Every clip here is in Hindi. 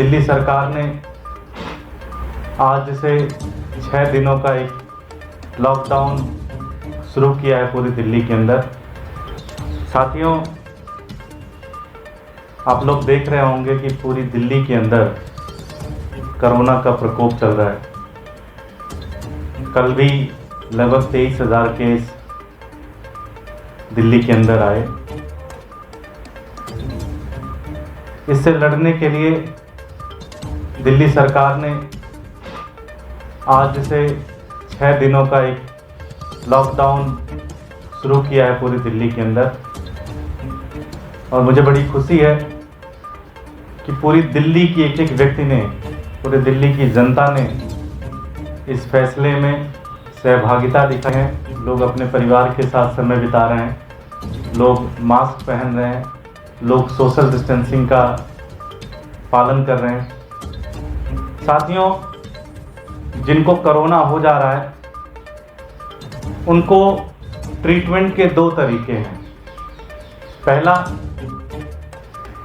दिल्ली सरकार ने आज से 6 दिनों का एक लॉकडाउन शुरू किया है पूरी दिल्ली के अंदर। साथियों, आप लोग देख रहे होंगे कि पूरी दिल्ली के अंदर कोरोना का प्रकोप चल रहा है। कल भी लगभग 23,000 केस दिल्ली के अंदर आए। इससे लड़ने के लिए दिल्ली सरकार ने आज से 6 दिनों का एक लॉकडाउन शुरू किया है पूरी दिल्ली के अंदर। और मुझे बड़ी खुशी है कि पूरी दिल्ली की एक व्यक्ति ने, पूरी दिल्ली की जनता ने इस फैसले में सहभागिता दिखाई है। लोग अपने परिवार के साथ समय बिता रहे हैं, लोग मास्क पहन रहे हैं, लोग सोशल डिस्टेंसिंग का पालन कर रहे हैं। साथियों, जिनको कोरोना हो जा रहा है उनको ट्रीटमेंट के 2 तरीके हैं। पहला,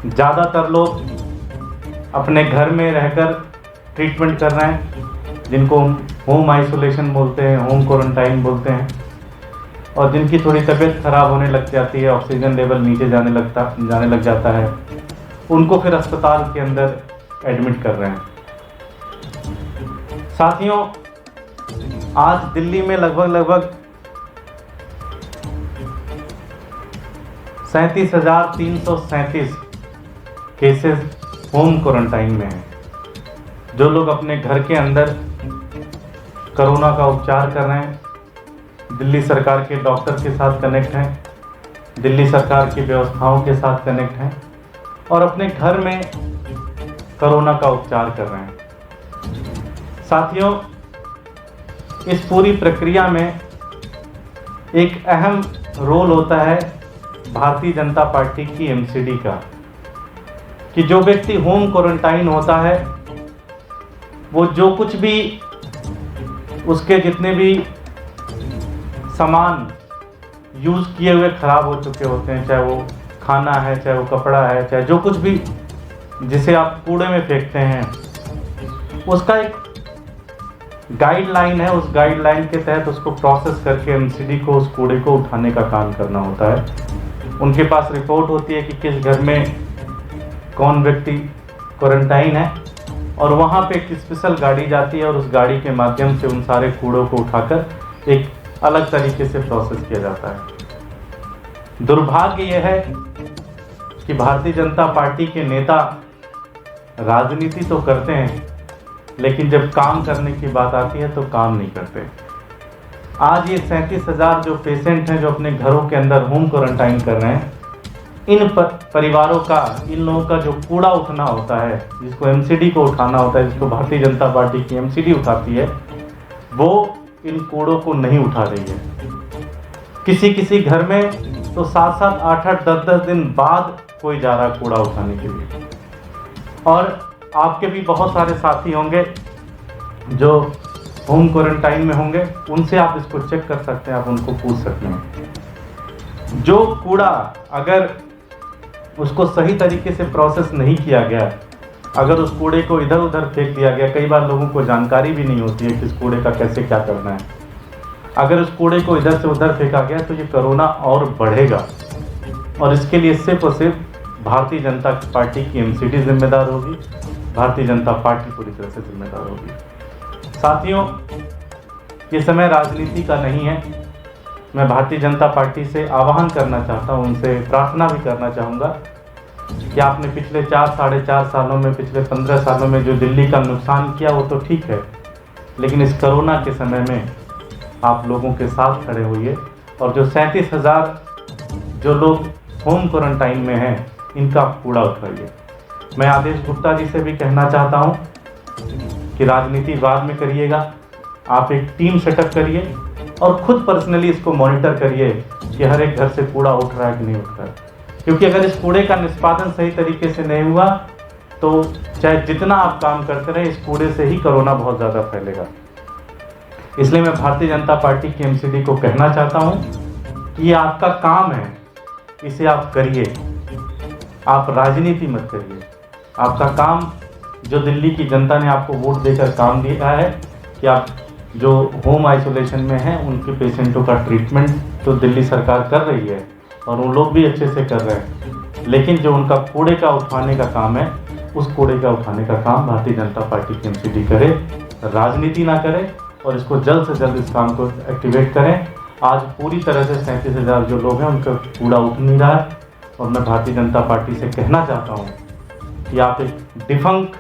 ज़्यादातर लोग अपने घर में रहकर ट्रीटमेंट कर रहे हैं, जिनको होम आइसोलेशन बोलते हैं, होम क्वारंटाइन बोलते हैं। और जिनकी थोड़ी तबीयत खराब होने लग जाती है, ऑक्सीजन लेवल नीचे जाने लग जाता है, उनको फिर अस्पताल के अंदर एडमिट कर रहे हैं। साथियों, आज दिल्ली में लगभग 37,337 केसेस होम क्वारंटाइन में हैं। जो लोग अपने घर के अंदर कोरोना का उपचार कर रहे हैं, दिल्ली सरकार के डॉक्टर के साथ कनेक्ट हैं, दिल्ली सरकार की व्यवस्थाओं के साथ कनेक्ट हैं और अपने घर में कोरोना का उपचार कर रहे हैं। साथियों, इस पूरी प्रक्रिया में एक अहम रोल होता है भारतीय जनता पार्टी की एमसीडी का, कि जो व्यक्ति होम क्वारंटाइन होता है वो जो कुछ भी उसके जितने भी सामान यूज़ किए हुए ख़राब हो चुके होते हैं, चाहे वो खाना है, चाहे वो कपड़ा है, चाहे जो कुछ भी जिसे आप कूड़े में फेंकते हैं, उसका एक गाइडलाइन है। उस गाइडलाइन के तहत उसको प्रोसेस करके एमसीडी को उस कूड़े को उठाने का काम करना होता है। उनके पास रिपोर्ट होती है कि किस घर में कौन व्यक्ति क्वारंटाइन है और वहाँ पे एक स्पेशल गाड़ी जाती है और उस गाड़ी के माध्यम से उन सारे कूड़ों को उठाकर एक अलग तरीके से प्रोसेस किया जाता है। दुर्भाग्य यह है कि भारतीय जनता पार्टी के नेता राजनीति तो करते हैं, लेकिन जब काम करने की बात आती है तो काम नहीं करते। आज ये 37,000 जो पेशेंट हैं जो अपने घरों के अंदर होम क्वारंटाइन कर रहे हैं, इन परिवारों का, इन लोगों का जो कूड़ा उठना होता है, जिसको एमसीडी को उठाना होता है, जिसको भारतीय जनता पार्टी की एमसीडी उठाती है, वो इन कूड़ों को नहीं उठा रही है। किसी घर में तो 7-7, 8-8, 10-10 दिन बाद कोई जा रहा कूड़ा उठाने के लिए। और आपके भी बहुत सारे साथी होंगे जो होम क्वारंटाइन में होंगे, उनसे आप इसको चेक कर सकते हैं, आप उनको पूछ सकते हैं। जो कूड़ा अगर उसको सही तरीके से प्रोसेस नहीं किया गया, अगर उस कूड़े को इधर उधर फेंक दिया गया, कई बार लोगों को जानकारी भी नहीं होती है कि इस कूड़े का कैसे क्या करना है। अगर उस कूड़े को इधर से उधर फेंका गया तो ये कोरोना और बढ़ेगा और इसके लिए सिर्फ और सिर्फ भारतीय जनता पार्टी की एमसीडी जिम्मेदार होगी, भारतीय जनता पार्टी पूरी तरह से जिम्मेदार होगी। साथियों, ये समय राजनीति का नहीं है। मैं भारतीय जनता पार्टी से आह्वान करना चाहता हूँ, उनसे प्रार्थना भी करना चाहूँगा कि आपने पिछले 4-4.5 सालों में, पिछले 15 सालों में जो दिल्ली का नुकसान किया वो तो ठीक है, लेकिन इस कोरोना के समय में आप लोगों के साथ खड़े होइए और जो 37,000 जो लोग होम क्वारंटाइन में हैं, इनका कूड़ा उठाइए। मैं आदेश गुप्ता जी से भी कहना चाहता हूँ कि राजनीति बाद में करिएगा, आप एक टीम सेटअप करिए और खुद पर्सनली इसको मॉनिटर करिए कि हर एक घर से कूड़ा उठ रहा है कि नहीं उठ रहा है। क्योंकि अगर इस कूड़े का निष्पादन सही तरीके से नहीं हुआ तो चाहे जितना आप काम करते रहे, इस कूड़े से ही कोरोना बहुत ज़्यादा फैलेगा। इसलिए मैं भारतीय जनता पार्टी की एमसीडी को कहना चाहता हूँ कि ये आपका काम है, इसे आप करिए, आप राजनीति मत करिए। आपका काम जो दिल्ली की जनता ने आपको वोट देकर काम दिया है कि आप जो होम आइसोलेशन में हैं उनके पेशेंटों का ट्रीटमेंट तो दिल्ली सरकार कर रही है और वो लोग भी अच्छे से कर रहे हैं, लेकिन जो उनका कूड़े का उठाने का काम है उस कूड़े का उठाने का काम भारतीय जनता पार्टी की एमसीडी करे, राजनीति ना करे और इसको जल्द से जल्द इस काम को एक्टिवेट करें। आज पूरी तरह से 37,000 जो लोग हैं उनका कूड़ा उठ नहीं रहा है और मैं भारतीय जनता पार्टी से कहना चाहता हूँ कि आप एक डिफंक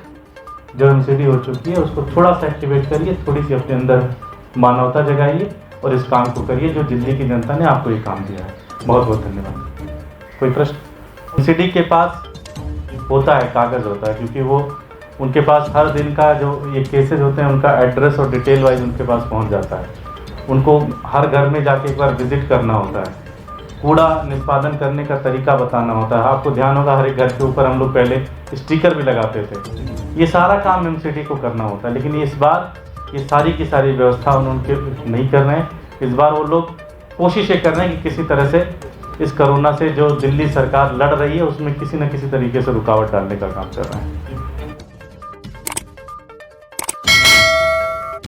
जो एमसीडी हो चुकी है उसको थोड़ा सा एक्टिवेट करिए, थोड़ी सी अपने अंदर मानवता जगाइए और इस काम को करिए जो दिल्ली की जनता ने आपको ये काम दिया है। बहुत बहुत धन्यवाद। कोई प्रश्न? एमसीडी के पास होता है, कागज़ होता है, क्योंकि वो उनके पास हर दिन का जो ये केसेस होते हैं उनका एड्रेस और डिटेल वाइज उनके पास पहुंच जाता है। उनको हर घर में जाके एक बार विजिट करना होता है, कूड़ा निष्पादन करने का तरीका बताना होता है। आपको ध्यान होगा हर एक घर के ऊपर हम लोग पहले स्टिकर भी लगाते थे। ये सारा काम एमसीडी को करना होता है, लेकिन इस बार ये सारी की सारी व्यवस्था उनके नहीं कर रहे हैं। इस बार वो लोग कोशिश ये कर रहे हैं कि किसी तरह से इस कोरोना से जो दिल्ली सरकार लड़ रही है उसमें किसी न किसी तरीके से रुकावट डालने का काम कर रहे हैं।